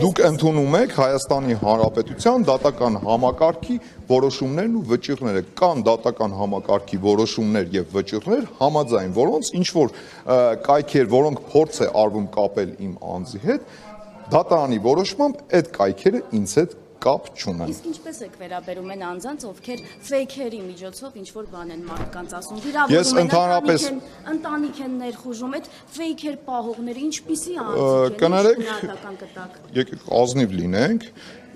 Դուք ընդունում եք Հայաստանի Հանրապետության դատական համակարգի որոշումներն ու վճիռները, կան դատական համակարգի որոշումներ եւ վճիռներ, համաձայն որոնց ինչ որ կայքեր, որոնք փորձ է արվում կապել իմ անձի հետ, դատարանի որոշմամբ այդ կայքերը ինձ հետ կապ չունեն։ Իսկ ինչպես եք վերաբերում են անձանց, ովքեր ֆեյքերի միջոցով ինչ-որ բան են մարդկանց ասում, Ես ընդհանրապես ընտանիք են ներխուժում, այդ ֆեյքեր պահողները ինչպիսի անձինք են, ինչ գնահատական կտակ։ Եկեք ազնիվ լինենք,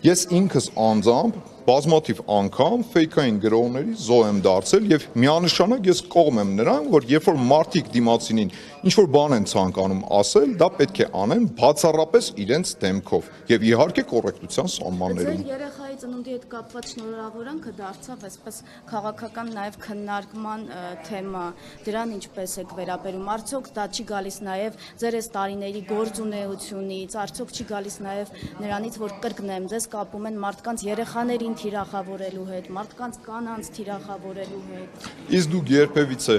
ես ինքս անձամբ բազմաթիվ անգամ ֆեյքային գրողների զոհ եմ դարձել եւ միանշանակ ես կողմ եմ նրան, որ երբ որ մարդիկ դիմացինին ինչ որ բան են ցանկանում ասել, դա պետք է անեն բացառապես իրենց դեմքով եւ իհարկե կոռեկտության սահմաններում։ Ձեր երեխայի ծնունդի հետ կապված շնորհավորանքը դարձավ այսպես քաղաքական նաեւ քննարկման թեմա, դրան ինչպես եք վերաբերում, արդյոք դա չի գալիս նաեւ ձեր այս տարիների գործունեությունից, արդյոք չի գալիս նաեւ նրանից, որ կրկնեմ, ձեզ կապում են մարդկանց երեխաներին թիրախավորելու հետ, մարդկանց կանանց թիրախավորելու հետ։ Իսկ դուք երբևիցե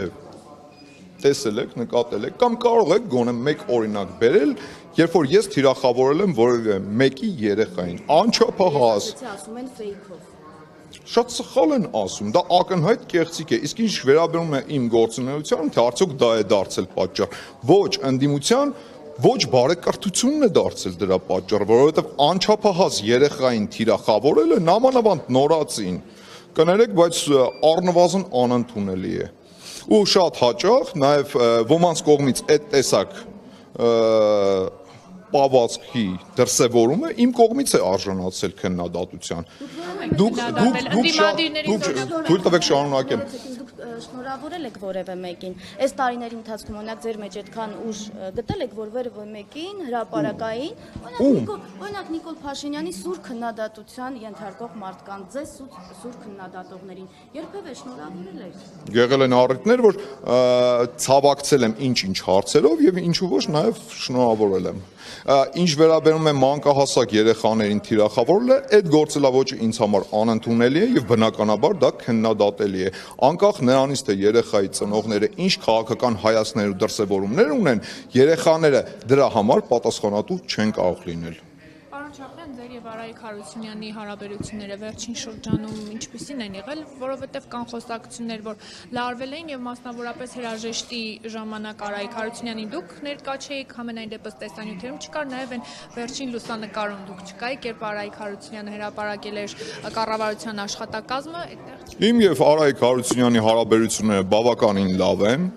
տեսել եք, նկատել եք կամ կարող եք գոնե մեկ օրինակ բերել, երբ որ ես թիրախավորել եմ որևէ մեկի երեխային, անչափահաս։ Ասում են ֆեյքով։ Շատ սխալ են ասում, դա ակնհայտ կեղծիք է, իսկ ինչ վերաբերում է իմ գործունեությանը, թե արդյոք դա է դարձել պատճառ, ոչ ընդդիմության, ոչ բարեկրթությունն է դարձել դրա պատճառը, որովհետև անչափահաս երեխային թիրախավորելը նամանավանդ նորածին, կներեք, բայց առնվազն անընդունելի է։ Ու շատ հաճախ նաև ոմանց կողմից այդ տեսակ պահվածքի դրսևորումը իմ կողմից է արժանացել քննադատության։ Դուք թույլ տվեք շարունակեմ։ Շնորհավորել եք որևէ մեկին։ Այս տարիների ընթացքում օրինակ ձեր մեջ այդքան ուժ գտել եք, որ որևէ մեկին հրապարակային, օրինակ Նիկոլ Փաշինյանի սուր քննադատության ենթարկող մարդկանց, ձեզ սուր քննադատողներին երբևէ շնորհավորել եք։ Եղել են առիթներ, որ ցավակցել եմ ինչ-ինչ հարցերով եւ ինչու ոչ նաեւ շնորհավորել եմ։ Ինչ վերաբերում է մանկահասակ երեխաներին թիրախավորելը, այդ գործելավոճը ինձ համար անընդունելի է եւ բնականաբար դա քննադատելի է։ Անկախ նրանից, թե երեխայի ծնողները ինչ քաղաքական հայացքներ ու դրսևորումներ ունեն, երեխաները դրա համար պատասխանատու չեն կարող լինել։ Պարոն Չապյան, ձեր եւ Արայիկ Հարությունյանի հարաբերությունները վերջին շրջանում ինչպիսին են եղել, որովհետեւ կան խոսակցություններ, որ լարվել էին եւ մասնավորապես հրաժեշտի ժամանակ Արայիկ Հարությունյանին դուք ներկա չէիք, համենայն դեպս տեսանյութերում չկար, նաեւ այն վերջին լուսանկարում դուք չկայիք, երբ Արայիկ Հարությունյանը հրապարակել էր կառավարության աշխատակազմը, այդտեղ։ Իմ եւ Արայիկ Հարությունյանի հարաբերությունները բավականին լավ են։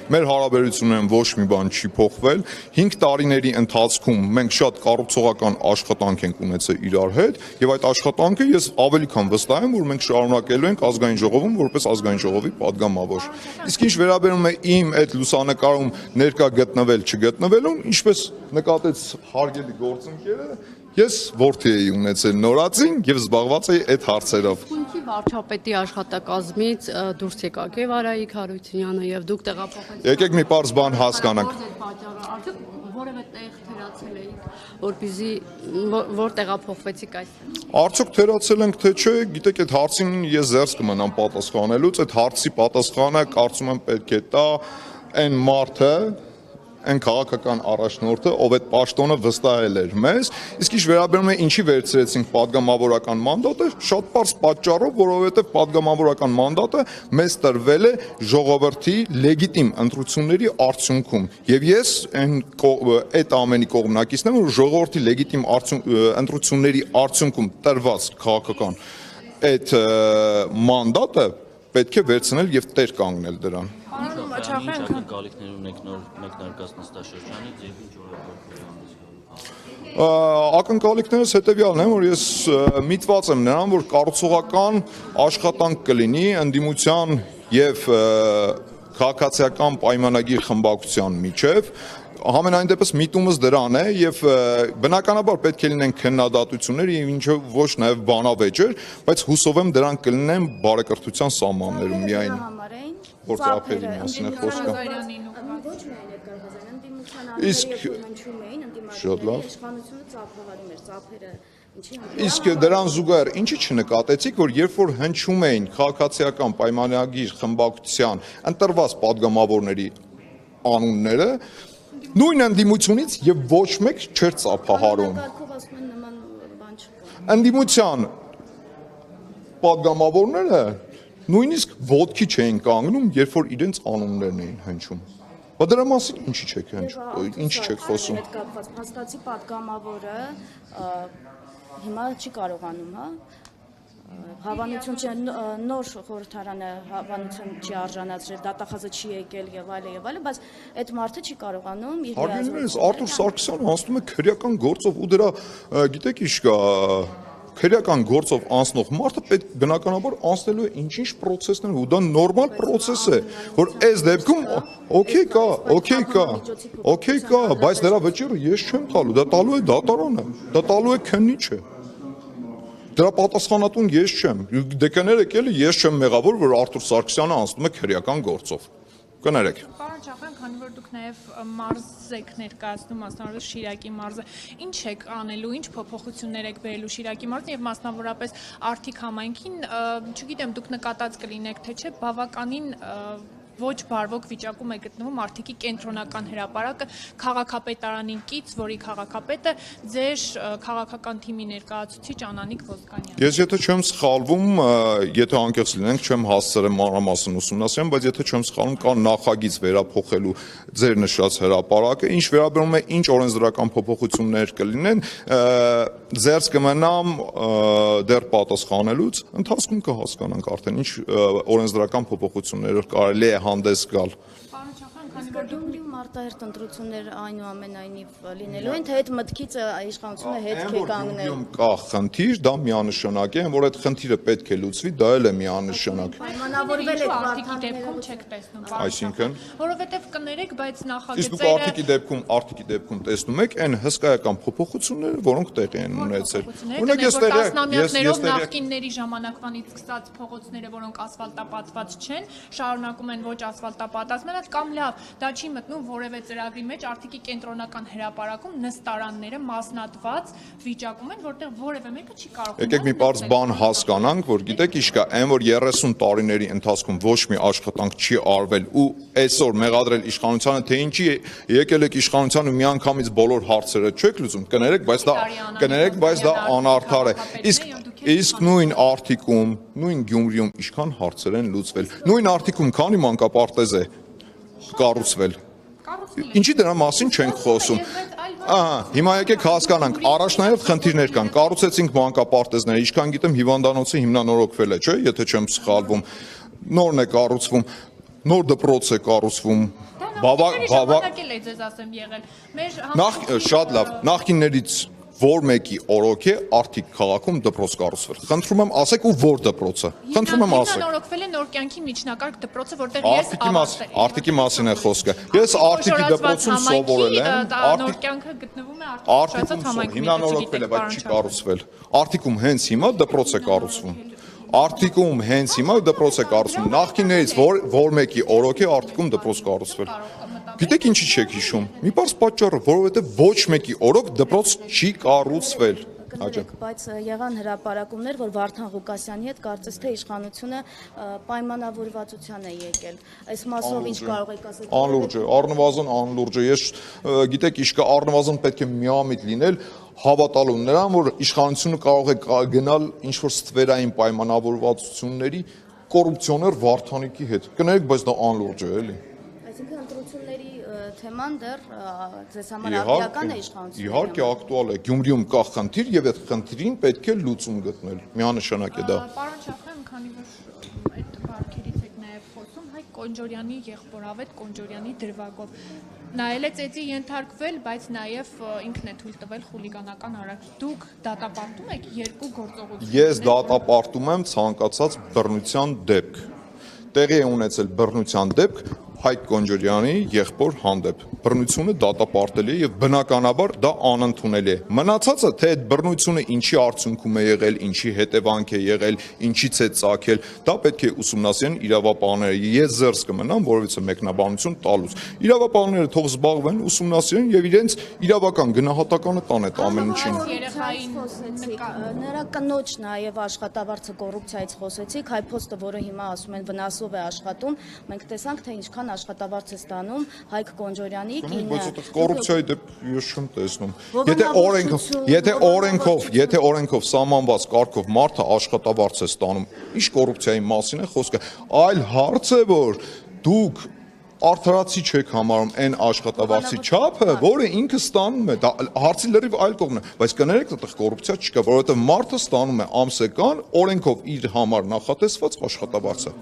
Մեր հարաբերություններում ոչ մի բան չի փոխվել։ 5 տարիների ընթացքում մենք շատ կառուցողական աշխատանք ենք ունեցել իրար հետ եւ այդ աշխատանքը ես ավելի քան վստահ եմ, որ մենք շարունակելու ենք ազգային ժողովում որպես ազգային ժողովի падգամավոր։ Իսկ ինչ վերաբերում է իմ այդ լուսանկարում ներկա գտնվել չգտնվելուն, ինչպես նկատեց հարգելի գործընկերը, ես որդի էի ունեցել նորածին եւ զբաղված էի այդ հարցերով։ Խունքի վարչապետի աշխատակազմից դուրս եկաք եւ Արայիկ Հարությունյանը եւ դուք տեղափոխվեցիք։ Եկեք մի պարզ բան հասկանանք։ Արդյոք որևէ տեղ թերացել էիք, որպեսզի որ տեղափոխվեցիք այստեղ։ Արդյոք թերացել ենք թե չէ, գիտեք այդ հարցին ես զերծ կմնամ պատասխանելուց, այդ հարցի պատասխանը կարծում եմ պետք է տա այն մարդը, այն քաղաքական առաջնորդը, ով այդ պաշտոնը վստահել էր մեզ, իսկ ինչ վերաբերում է ինչի վերցրեցինք падգամավորական մանդատը, շատ պարզ պատճառով, որովհետև падգամավորական մանդատը մեզ տրվել է ժողովրդի լեգիտիմ ընտրությունների արդյունքում, եւ ես այդ ամենի կողմնակիցն եմ, որ ժողովրդի լեգիտիմ ընտրությունների արդյունքում տրված քաղաքական այդ մանդատը պետք է վերցնել եւ տեր կանգնել դրան։ Ակնկալիքներ ունեք նոր մեկնարկած նստաշրջանից եւ ինչ ակնկալիքներս հետեւյալն են, որ ես միտված եմ նրան, որ կառուցողական աշխատանք կլինի ընդդիմության եւ քաղաքացիական պայմանագիր խմբակցության միջև, համենայն դեպս միտումս դրան է եւ բնականաբար պետք է լինեն քննադատություններ եւ ինչը ոչ նաեւ բանավեճեր, բայց հուսով եմ դրանք կլինեն բարեկրթության սահմաններում միայն որ ծափերի մասին է խոսքը։ Ոչ միայն Էդգար Ղազարյան, ընդդիմության Իսկ հնչում էին, շատ լավ։ իշխանությունը ծափահարում էր, ծափերը ինչի համար։ Իսկ դրան զուգահեռ ինչի չնկատեցիք, որ երբ որ հնչում էին քաղաքացիական պայմանագիր խմբակցության ընտրված падգամավորների անունները, Նույն ընդդիմությունից եւ ոչ մեկ չէր ծափահարում։ Կարգով ասում են նման բան չկա։ Ընդդիմության падգամավորները նույնիսկ ոտքի չէին կանգնում, երբ որ իրենց անուններն էին հնչում։ Բայց դրա մասին ինչի չեք ինչի չեք խոսում։ Հետ կապված փաստացի падգամավորը հիմա չի կարողանում, հա, հավանություն չի նոր խորհրդարանը հավանություն չի արժանացրել, դատախազը չի եկել եւ այլն, բայց այդ մարդը չի կարողանում իր Հարգանքներս Արտուր Սարգսյանը անցնում է քրեական գործով ու դրա գիտեք ինչ կա քրեական գործով անցնող մարդը պետք բնականաբար անցնելու է ինչ-ինչ process-ներ ու դա նորմալ process է որ այս դեպքում օքեյ կա բայց դրա վճիռը ես չեմ տալու դա տալու է դատարանը դա տալու է քննիչը դրա պատասխանատուն ես չեմ դե կներեք էլի ես չեմ մեղավոր որ Արտուր Սարգսյանը անցնում է քրեական գործով կներեք Պարոն Չախյան, քանի որ դուք նաև մարզ եք ներկայացնում, մասնավորապես Շիրակի մարզը, ինչ եք անելու, ինչ փոփոխություններ եք բերելու Շիրակի մարզին եւ մասնավորապես Արթիկ համայնքին, չգիտեմ, դուք նկատած կլինեք, թե չէ, բավականին ոչ բարվոք վիճակում է գտնվում Արթիկի կենտրոնական հրապարակը քաղաքապետարանին կից, որի քաղաքապետը ձեր քաղաքական թիմի ներկայացուցիչ Անանիկ Ոսկանյանն։ Ես եթե չեմ սխալվում, եթե անկեղծ լինենք, չեմ հասցրել մանրամասն ուսումնասիրել, բայց եթե չեմ սխալվում, կա նախագիծ վերափոխելու ձեր նշած հրապարակը, ինչ վերաբերում է ինչ օրենսդրական փոփոխություններ կլինեն, ձերս կմնամ դեռ պատասխանելուց, ընթացքում կհասկանանք արդեն ինչ օրենսդրական փոփոխություններ կարելի է հանդես գալ։ Պարոն Չախյան, քանի որ դուք Գյումրիում արտահերթ ընտրություններ այնուամենայնիվ լինելու են, թե այդ մտքից իշխանությունը հետ կգանգնել։ Գյումրիում կա խնդիր, դա միանշանակ է, որ այդ խնդիրը պետք է լուծվի, դա էլ է միանշանակ։ Պայմանավորվել եք Արթիկի դեպքում չեք տեսնում, Այսինքն որովհետև կներեք, բայց Իսկ դուք նախագծերը Արթիկի դեպքում տեսնում եք այն հսկայական փոփոխությունները, որոնք տեղի են ունեցել։ Օրինակ ես տասնամյակներով նախկինների ժամանակվանից սկսած փողոցները, որոնք ասֆալտապատված չեն, շարունակում են ոչ ասֆալտապատված կամ լավ, դա չի մտնում որևէ ծրագրի մեջ Արթիկի կենտրոնական հրապարակում նստարանները մասնատված վիճակում են, որտեղ որևէ մեկը չի կարող։ Եկեք մի բարձ բան հասկանանք, որ գիտեք ինչ կա, այն որ 30 տարիների ընթացքում ոչ մի աշխատանք չի արվել ու այսօր մեղադրել իշխանությանը, թե ինչի եկել եք իշխանության ու միանգամից բոլոր հարցերը չեք լուծում, կներեք, բայց դա անարդար է։ Իսկ նույն Արթիկում, նույն Գյումրիում ինչքան հարցեր են լուծվել։ Նույն Արթիկում քանի մանկապարտեզ է կառուցվել։ Ինչի դրա մասին չենք խոսում։ Հիմա եկեք հասկանանք, առաջնահերթ խնդիրներ կան։ Կառուցեցինք մանկապարտեզները, ինչքան գիտեմ հիվանդանոցը հիմնանորոգվել է, չէ՞, եթե չեմ սխալվում։ Նորն է կառուցվում, նոր դպրոց է կառուցվում։ Բավականին է ձեզ ասեմ եղել։ Շատ լավ, նախկիններից որ մեկի օրոք է Արթիկ քաղաքում դպրոց կառուցվել։ Խնդրում եմ ասեք ու որ դպրոցը։ Խնդրում եմ ասեք։ Հիմնանորոգվել է նոր կյանքի միջնակարգ դպրոցը, որտեղ ես Արթիկի մասին է խոսքը։ Ես Արթիկի դպրոցում սովորել եմ։ Նոր կյանքը գտնվում է Արթիկի համայնքում։ Հիմնանորոգվել է, բայց չի կառուցվել։ Արթիկում հենց հիմա դպրոց է կառուցվում։ Արթիկում հենց հիմա դպրոց է կառուցվում։ Նախկիններից որ մեկի օրոք է Արթիկում դպրոց կառուցվել։ Գիտեք ինչի չեք հիշում։ Մի բարձ պատճառը, որովհետև ոչ մեկի օրոք դպրոց չի կառուցվել։ Բայց եղան հրապարակումներ, որ Վարդան Ղուկասյանի հետ կարծես թե իշխանությունը պայմանավորվածության է եկել։ Այս մասով ինչ կարող եք ասել։ Անլուրջ է, առնվազն անլուրջ է։ Ես գիտեք ինչ կա, առնվազն պետք է միամիտ լինել հավատալու նրան, որ իշխանությունը կարող է գնալ ինչ-որ ստվերային պայմանավորվածությունների կոռուպցիոներ Վարդանիկի հետ։ Կներեք, բայց դա անլուրջ է, էլի։ Այսինքն ընտրությունների թեման դեռ ձեզ համար ակտուալ է իշխանությունը։ Իհարկե ակտուալ է։ Գյումրիում կա խնդիր եւ այդ խնդրին պետք է լուծում գտնել։ Միանշանակ է դա։ Պարոն Չախյան, քանի որ այդ բարքերից եք նաև խոսում, Հայկ Կոնջորյանի եղբոր Ավետ Կոնջորյանի դրվագով նայել է ծեծի ենթարկվել, բայց նաև ինքն է թույլ տվել խուլիգանական արարք։ Դուք դատապարտում եք երկու գործողություններ։ Ես դատապարտում եմ ցանկացած բռնության դեպք։ Տեղի է ունեցել բռնության դեպք Հայկ Կոնջորյանի եղբոր հանդեպ։ Բռնությունը դատապարտելի է եւ բնականաբար դա անընդունելի է։ Մնացածը թե այդ բռնությունը ինչի արդյունքում է եղել, ինչի հետևանք է եղել, ինչից է ծագել, դա պետք է ուսումնասիրեն իրավապահները։ Ես զերծ կմնամ որովհետեւ մեկնաբանություն տալուց։ Իրավապահները թող զբաղվեն, ուսումնասիրեն եւ իրենց իրավական գնահատականը տան այդ ամեն ինչին։ Նրա կնոջ նաև աշխատավարձը կոռուպցիայից խոսեցիք, հայ փոստը, որը հիմա ասում են վնասով է աշխատում, մենք տեսանք թե ինչքան աշխատավարձ է ստանում Հայկ Կոնջորյանի կինը։ Բայց այդտեղ կոռուպցիայի դեպք ես չեմ տեսնում։ Ողորմավորություն, Եթե օրենքով սահմանված կարգով մարդը աշխատավարձ է ստանում, ինչ կոռուպցիայի մասին է խոսքը։ Այլ հարց է, որ դուք արդարացի չեք համարում այն աշխատավարձի չափը, որը ինքը ստանում է, դա հարցի լրիվ այլ կողմն է, բայց կներեք, այդտեղ կոռուպցիա չկա, որովհետև մարդը ստանում է ամսական օրենքով իր համար նախատեսված աշխատավարձը։